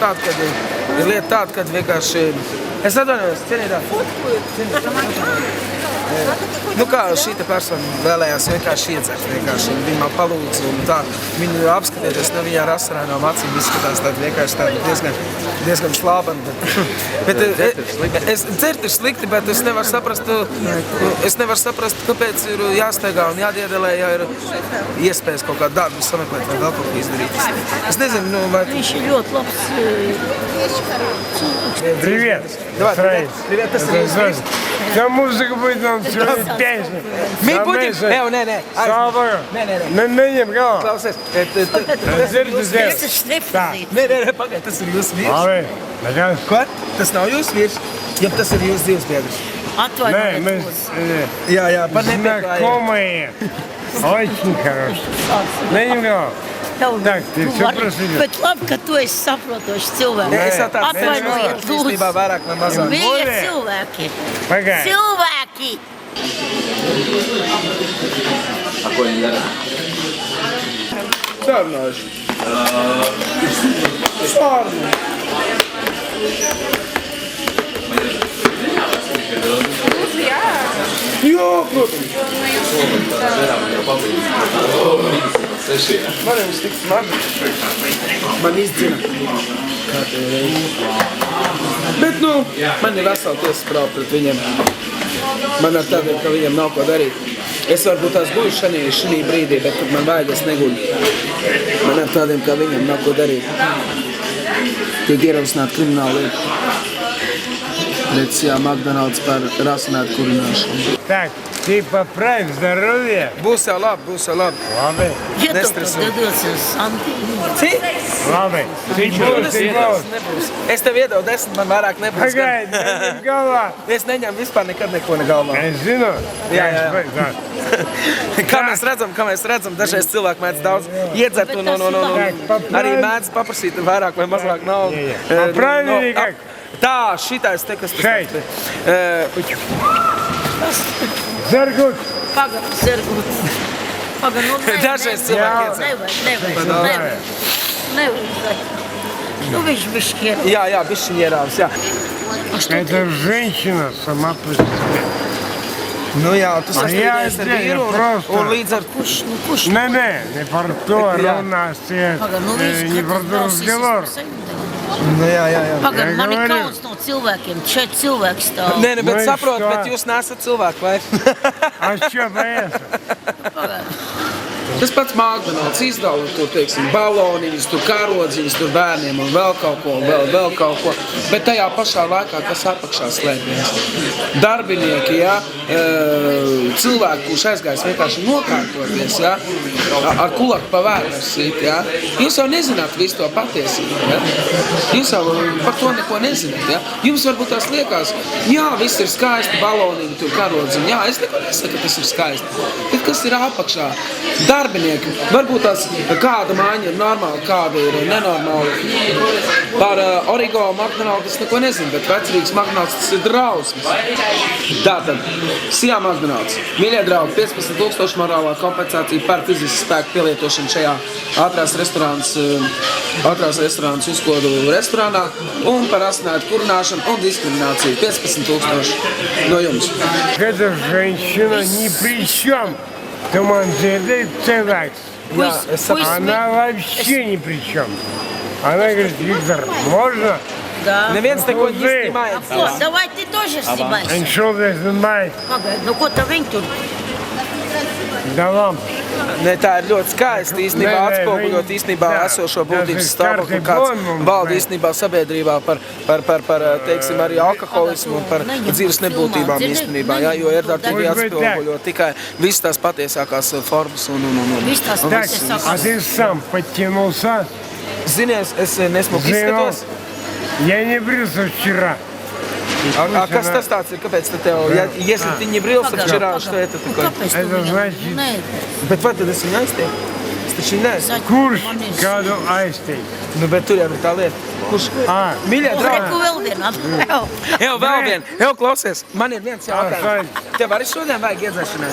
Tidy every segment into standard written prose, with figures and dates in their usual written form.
tāda, ka ir lieta tāda, ka vienkārši... Es atvainojos, cienītā. Nu kā šī persona vēlējās vienkārši iedzert, vienkārši viņa man palūdza un tā. Viņu apskatieties, ne viņā ar asarēnām acīm izskatās tāda vienkārši tāda diezgan slābana. Bet dzert ir slikti, bet es nevaru saprast, kāpēc ir jāsteigā un jādiedelē, ja ir iespējas kaut kādu darbu sameklēt vai vēl kaut ko izdarīt. Es nezinu, nu vai... Viņš ir ļoti labs. Привет. Давай, привет, tas ir jūs vīrs. Вся музыка будет нам сегодня песня. Мы будем... Nē. Слава. Nē, galā. Klausies. Tas ir nepazīstams. Nē, pagaid, tas ir jūsu vīrs. Labi. Ko? Tas nav jūsu vīrs? Ja tas ir jūsu dzīvesbiedrs? Nē, mēs знакомые. Очень хорошие. Nē, galā. Так, ты все просидел. Bet labi, ka tu esi saprotošs cilvēks. Es jau tā Atvainojiet, lūdzu. īstenībā vairāk vai mazāk. Bija cilvēki. Pagaid. Cilvēki! Sārnāšu. Sārnāšu. Jā, protams. Man jau viss tik smagi. Man izdzina. Bet, nu, man ir vesela tiesas prāva pret viņiem. Man ar tādiem, ka viņiem nav ko darīt. Es varbūt tās guļu šī brīdī, bet, kad man vajag, es neguļu. Man ar tādiem, ka viņiem nav ko darīt. Tiek ierosināt kriminālu lietu. Леция Макдоналдс par rasinētu kurināšanu. Так, ты поправь здоровье. Būs jau labi. Labi. Ja tu Nestresē. dodies Santīnu. Cik? Labi. Ты nebūs. Es tev iedevu 10, man vairāk nebūs. Pagaid, neņem galvā. Es neņemu vispār nekad neko ne galvā. Es zinu. Jā. Tā. Kā mēs redzam, dažreiz cilvēki mēdz daudz iedzert un arī mēdz paprasīt vairāk vai mazāk naudu. Поправили как? Tā, šitais te, kas Šeit. tas Зергут. Zergut. Dažreiz cilvēki iedzer. Nevajag. Nu, viņš bišķi ir. Jā, bišķiņ ierāvis, jā. Это женщина сама по себе. Nu jā, tu А я sastrīdies ar здесь vīru просто... un līdz ar... Kurš? Не par to runās, не par to разговор. Nu jā. Pagaid, man ir говорю. kauns no cilvēkiem. Šeit cilvēks stāv. Nē, bet Nu, saprot, es bet jūs nesat cilvēki, vai? А что бояться? Tas pats McDonald's izdala tur, teiksim, baloniņus, tur karodziņus, tur bērniem un vēl kaut ko, vēl kaut ko. Bet tajā pašā laikā, kas apakšā slēpjas. Darbinieki, jā, cilvēki, kurš aizgājis vienkārši nokārtoties, jā, ar kulaku pa vēders sīt, jā. Jūs jau nezināt visu to patiesību, jā. Jūs jau par to neko nezināt, jā. Jums varbūt tās liekas, jā, viss ir skaisti, baloniņi, tur karodziņi, jā, es neko nesaku, ka tas ir skaisti. Bet kas ir apakšā? Darbinieki, varbūt tās kāda māja ir normāla, kāda ir nenormāla. Par Origo McDonald's es neko nezinu, bet vecrīgas McDonald's tas ir drausmas. Tātad, Sijā McDonald's. Mīļie draugi, 15,000 morālā kompensācija par fizisku spēku pielietošanu šajā ātrās restorāns uzkodu restorānā un par asinētu kurināšanu un diskrimināciju. 15,000 no jums. Эта женщина ни при чем. Командир человек. Она вообще ни при чем. Она говорит, Виктор, можно? Да. Neviens neko nestimājas. Ko, davai ты тоже снимаешь? Он что ты снимает? Pagaid, nu ko tā viņi tur? Да лампу. Ne, tā ir ļoti skaisti īstenībā atspoguļot īstenībā esošo būtības stāvokli, kāds valda īstenībā sabiedrībā par teiksim, arī alkoholismu un par dzīves nebūtībām īstenībā, jā, jo ērtārtīgi atspoguļo tikai visas tās patiesākās formas un. Viss tās Так, patiesākās. а ты сам подтянулся? Zinies, es nesmuku izskatos. Я не брился вчера. А kas tas tāds ir? Kāpēc tev, если ты не брился вчера, что это такое? Kāpēc tu Это viņam? значит- Nē, Bet vai tad es viņu aiztieku? Taču nē. Kurš kādu aizteikt? Nu, bet tur jau ir tā lieta. Kurš? Mīļie draugi. Reku vēl vienam. Jau vēl vien. Jau klausies. Man ir viens jautājums. Tev arī šodien vajag iedzēšanai?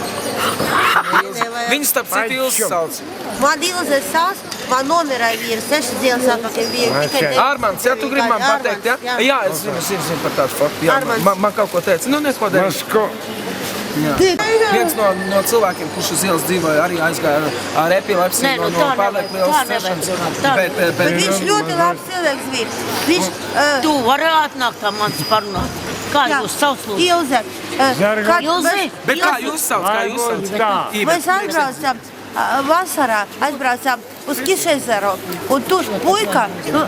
Viņas starp citu Ilzes sauc. Man Ilzes sauc, man nomira vīrs 6 dienas atpakaļ bija tikai 9. Armands, ja tu gribi man pateikt, ja? Jā, es zinu par tādu faktu. Jā, man kaut ko teica. Nu, neko teica. Viens no cilvēkiem, kurš uz ielas dzīvoja, arī aizgāja ar epilepsiju no pārlieku lielas cešanas. Bet viņš ļoti labs cilvēks bija. Viņš... Tu vari atnākt tā mans parunāt. Kā jūs sauc, lūdzu? Ilze. Ilze? Bet kā jūs sauc? Mēs atbraucam vasarā, aizbraucām uz Kišezeru, un tur puika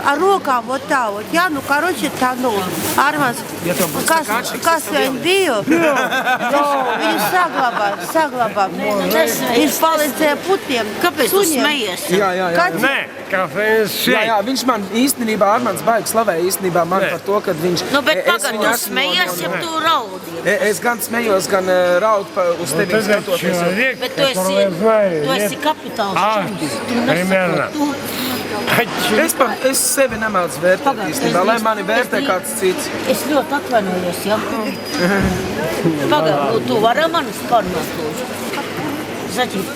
ar rokām вот tā, вот, ja, nu, karoči tā, nu, Armans, kas vien bija, viņu saglabā. Viņš palīdzēja putiem, Kāpēc tu smejies? Jā. Nē, kafejnēs šeit. Jā, viņš man īstenībā, Armands baigi slavēja īstenībā man par to, kad viņš... Nu, bet pagad, tu smejies, ja tu raudi. Es gan smējos, gan raudu uz tevi skatoties. Bet tu esi kapitāls. Примерно. Es sevi nemēdzu vērtēt īstenībā, lai mani vērtē kāds cits. Es ļoti atvainojos, jā. Pagad, tu vari manis parunāt, lūdzu. Zaķīt.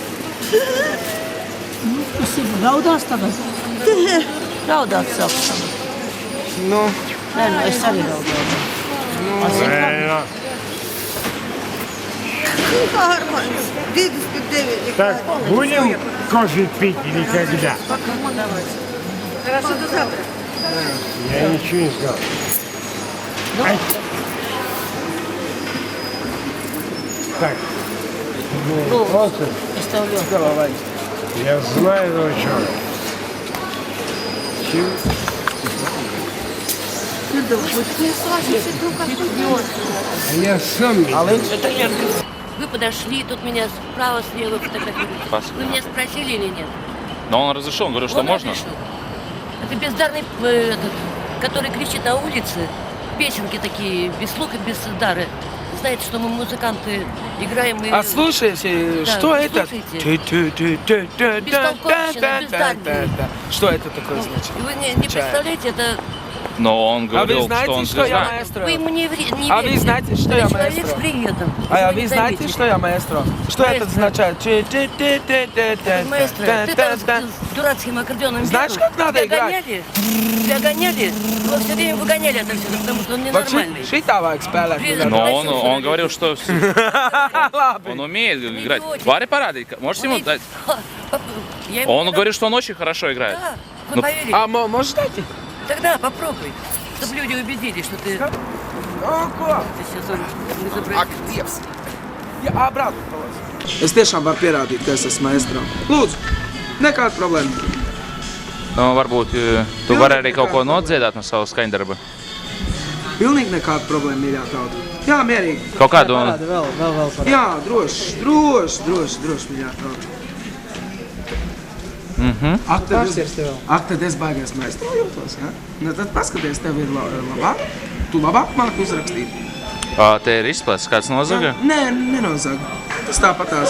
Es ir raudās tagad? Raudāt sāks. Nu, Nē, es arī raudāju. Armans, 29. Так, будем кофе пить или когда? Хорошо, до завтра. Я ничего не сказал. Ай. Так, ну, просто Es tev ļoti. я знаю, о чем. Я сам не Вы подошли, тут меня справа, слева фотографируют. Вы меня спросили или нет? Но он разрешил, он говорит, что Он можно. разрешил. Это бездарный, который кричит на улице, песенки такие, без слуха, без дара. Знаете, что мы музыканты играем и... а слушайте, Да, что это? слушайте. Бестолковщина, бездарность. Что это такое значит? Вы не представляете, это... Но он А вы говорил, что знаете, он что я звезда. маэстро? Вы ему не верите. А вы знаете, что я Человек маэстро? с приветом. А Вы вы не знаете, заметили. что я маэстро? Что это Маэстро. означает? Маэстро, ты там с дурацким аккордеоном Знаешь, бегал? как надо Тебя играть? гоняли? Тебя гоняли? Его все время выгоняли отовсюду, потому что он ненормальный. Шитā vajag spēlēt. Но он говорил, что он умеет играть. Варе парадить. Можете ему дать? Я ему Он не говорит, что он очень хорошо играет. дам. Да, вы Ну, поверите. А можешь дать? Тогда попробуй, чтобы люди убедились, что ты Ko? сейчас изобразил. Dievs! Jā, brāl. Es tiešām varu pierādīt, ka es esmu maestro. Lūdzu, nekāda problēma. Nu, varbūt tu vari arī kaut ko nodziedāt no savas skaņdarba. Pilnīgi nekāda problēma, mīļā tauta. Jā, mierīgi. Kaut kādu... Jā, droši, mīļā tauta. Ak, tad es baigās maestro jūtos, ja? Nu, tad paskaties, tev ir labāk. Tu labāk māki uzrakstīt. Te ir izplēsts, kāds nozaga? Nē, nenozaga. Tas tāpatās.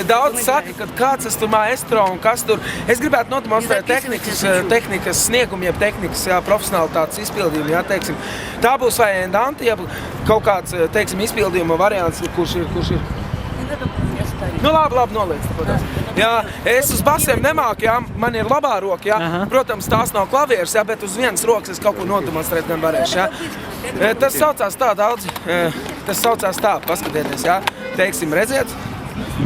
Daudz saka, ka kāds esmu maestro un kas tur. Es gribētu nodemonstrēt tehnikas sniegumu, jeb tehnikas profesionālitātes izpildījumu, jā, teiksim. Tā būs vai endante, jeb kaut kāds, teiksim, izpildījuma variants, kurš ir. Nu, labi, noliec. Jā, es uz basiem nemāku, jā, man ir labā roka, jā. Protams, tās nav klavieres, jā, bet uz vienas rokas es kaut ko nodemonstrēt gan varēšu, jā. Tas saucās tā daudz, tas saucās tā, paskatieties, jā. Teiksim, redziet,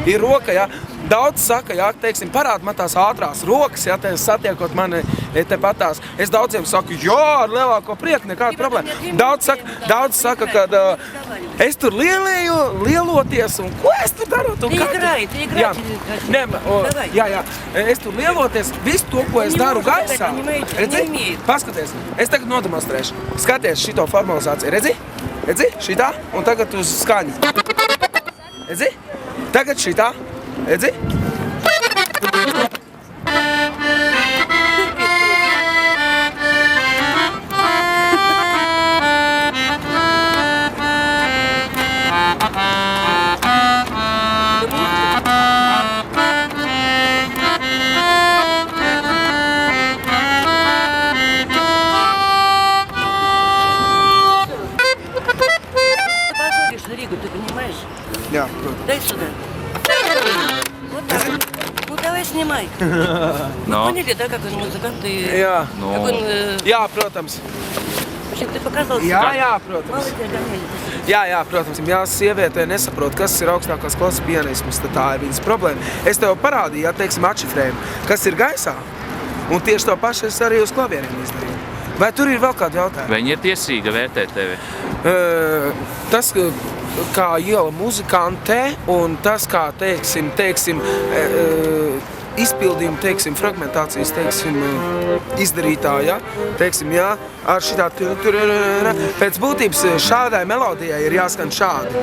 ir roka, jā. Daudz saka, jā, teiksim, parāda man tās ātrās rokas, jā, satiekot mani tepatās. Es daudziem saku, jā, ar lielāko prieku, nekāda problēma. Daudz saka, ka es tur lieloties, un ko es tur daru? Ты играй. Jā, es tur lieloties, visu to, ko es daru gaisā. Redzi? Paskaties, es tagad nodemonstrēšu. Skaties šito formalizāciju, redzi, šitā, un tagad uz skaņu. Redzi, tagad šitā. Redzi? No. Поняли, да, как он музыкант и Jā, как он... jā, protams. В общем, ты показал Jā, protams. Мало тебя гоняли. Jā, protams, ja sieviete nesaprot, kas ir augstākās klases pianisms, tad tā ir viņas problēma. Es tev parādīju, ja teiksim, atšifrējumu, kas ir gaisā, un tieši to pašu es arī uz klavieriem izdarīju. Vai tur ir vēl kādi jautājumi? Viņa ir tiesīga vērtēt tevi. Tas, kā iela muzikante, un tas, kā, teiksim, izpildījuma, teiksim, fragmentācijas, teiksim, izdarītāja, teiksim, jā, ar šitā pēc būtības šādai melodijai ir jāskan šādi.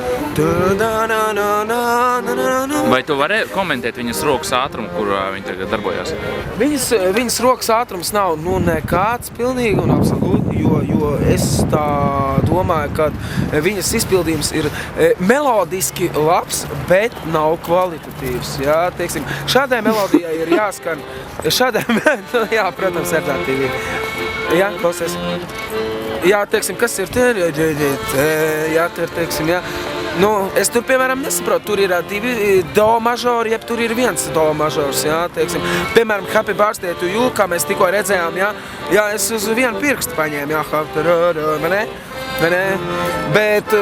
Vai tu vari komentēt viņas rokas ātrumu, kurā viņa tagad darbojās? Viņas rokas ātrums nav nekāds pilnīgi un absolūti, jo es tā domāju, ka viņas izpildījums ir melodiski labs, bet nav kvalitatīvs, jā, teiksim, šādai melodijai ir jāskan, jā, protams, RTTV. Jā, klausies. Jā, teiksim, kas ir jā, teiksim, jā. Nu, es tur, piemēram, nesaprotu, tur ir 2 do mažori, jeb tur ir 1 do mažors, jā, teiksim. Piemēram, Happy Birthday to You, kā mēs tikko redzējām, jā, es uz 1 pirkstu paņēmu, jā, vai ne? Bet,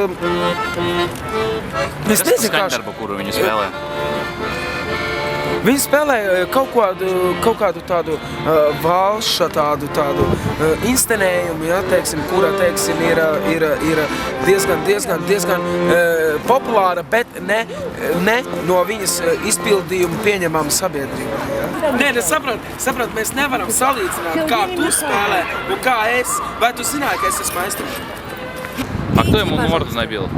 es nezinu, skaņdarbu, kuru viņa spēlē? Viņi spēlē kaut kādu tādu valša, tādu inscenējumu, ja, teiksim, kura, teiksim, ir diezgan populāra, bet ne no viņas izpildījuma pieņemama sabiedrībā. Ja. Nē, saprot, mēs nevaram salīdzināt, kā tu spēlē un kā es. Vai tu zināji, ka es esmu maestro? А кто ему морду набил?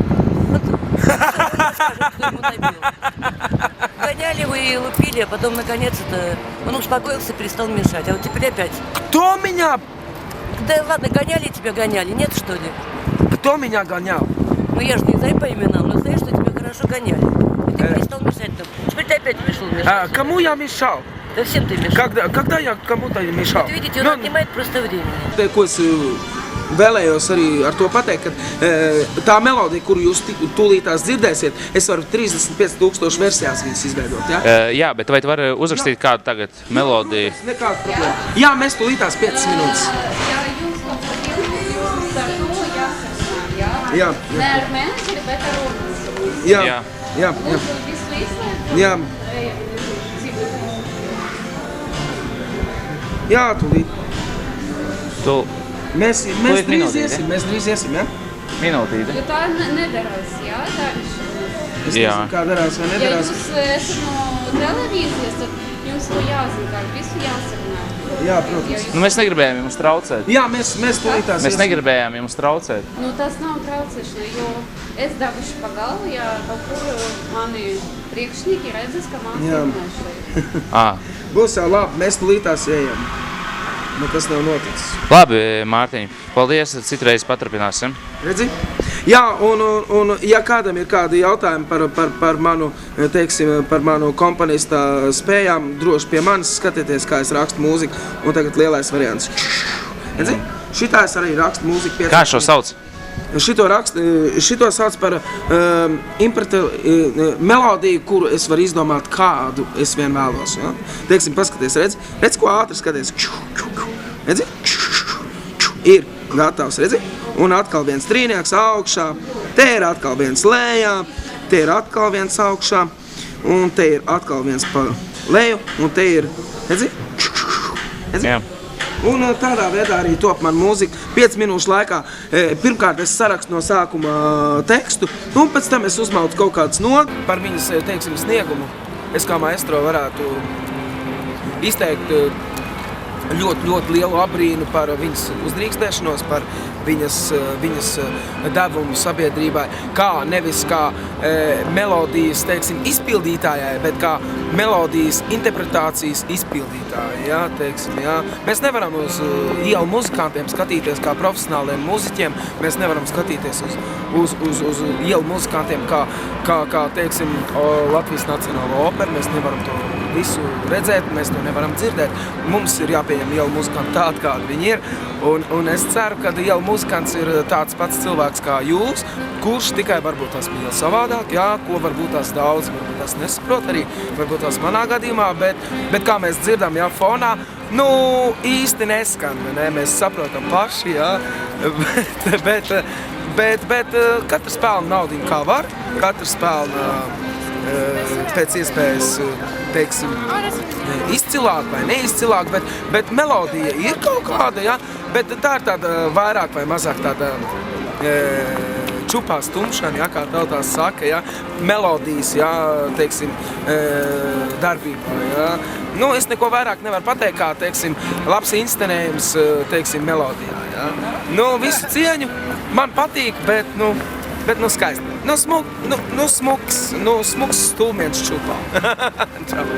Гоняли вы и лупили, а потом, наконец-то, он успокоился и перестал мешать. А вот теперь опять. Кто меня? Да ладно, гоняли тебя, гоняли, нет, что ли? Кто меня гонял? Ну я же не знаю по именам, но знаю, что тебя хорошо гоняли. И ты перестал мешать там. Теперь ты опять пришел мешать. Кому я мешал? Да всем ты мешал. Когда я кому-то мешал? Вот видите, он отнимает просто время. Ko es vēlējos arī ar to pateikt, ka tā melodija, kuru jūs tūlītās dzirdēsiet, es varu 35,000 versijās viņas izveidot, ja? Jā, bet vai tu vari uzrakstīt kādu tagad melodiju? Nekāda problēma. Jā, mēs tūlītās 5 minūtes. Jā. Ne ar menedžeri, bet ar organizāciju. Jā. Jā. Jā, tūlīt. Mēs drīz iesim, ja? Minūtīte. Jo tā nedarās, jā? Tā ir Es nezinu, kā darās vai Ja nedarās. jūs esat no televīzijas, tad jums to jāzina, kā visu jāsarunā. Jā, protams. Nu, mēs negribējām jums traucēt. Jā, mēs tūlītās Mēs negribējām jums traucēt. Nu, tas nav traucēšana, jo es dabuši pa galvu, ja kaut kur mani priekšnieki redzes, ka man filmēšai. Būs jau labi, mēs tūlītās ejam. Nekas nav noticis. Labi, Mārtiņ, paldies, citreiz paturpināsim. Redzi? Jā, un ja kādam ir kādi jautājumi par manu, teiksim, par manu komponista spējām, droši pie manis skatieties, kā es rakstu mūziku, un tagad lielais variants. Redzi? Šitā es arī rakstu mūziku. Kā šo sauc? Šito sauc par melodiju, kuru es varu izdomāt, kādu es vien vēlos. Ja? Teiksim, paskaties, redz, ko ātri skaties. Redzi? Ir gatavs, redzi? Un atkal viens trīnieks augšā, te ir atkal viens lejā, te ir atkal viens augšā, un te ir atkal viens pa leju, un te ir, redzi? Jā. Un tādā veidā arī top man mūzika 5 minūšu laikā. Pirmkārt es sarakstu no sākuma tekstu, un pēc tam es uzmaucu kaut kāds par viņas, teiksim, sniegumu. Es kā maestro varētu izteikt ļoti lielu abrīnu par viņas uzdrīkstēšanos, par viņas devumu sabiedrībai, kā nevis kā melodijas, teiksim, izpildītājai, bet kā melodijas interpretācijas izpildītāji, jā, teiksim, jā. Mēs nevaram uz ielu muzikantiem skatīties kā profesionāliem muziķiem, mēs nevaram skatīties uz ielu muzikantiem kā teiksim, Latvijas Nacionālo operu, mēs nevaram to visu redzēt, mēs to nevaram dzirdēt. Mums ir jāpieņem ielu muzikanti tādi, kādi viņi ir, un es ceru, ka ielu muzikants ir tāds pats cilvēks kā jūs, kurš tikai varbūt tās mīl savādāk, jā, ko varbūt tās daudz, varbūt tās nesaprot arī, varbūt tās manā gadījumā, bet kā mēs dzirdam, jā, fonā, nu, īsti neskan, ne? Mēs saprotam paši, jā, bet katrs pelna naudu kā var, katrs pelna pēc iespējas, teiksim, izcilāk vai neizcilāk, bet melodija ir kaut kāda, ja? Bet tā ir tāda vairāk vai mazāk tāda čupā stumšana, ja? Kā tautās saka, ja? Melodijas, ja? Teiksim, darbībā. Ja? Nu, es neko vairāk nevaru pateikt, kā, teiksim, labs inscenējums, teiksim, melodijā. Ja? Nu, visu cieņu, man patīk, bet skaisti. Smuks stūmiens čupā. Čau.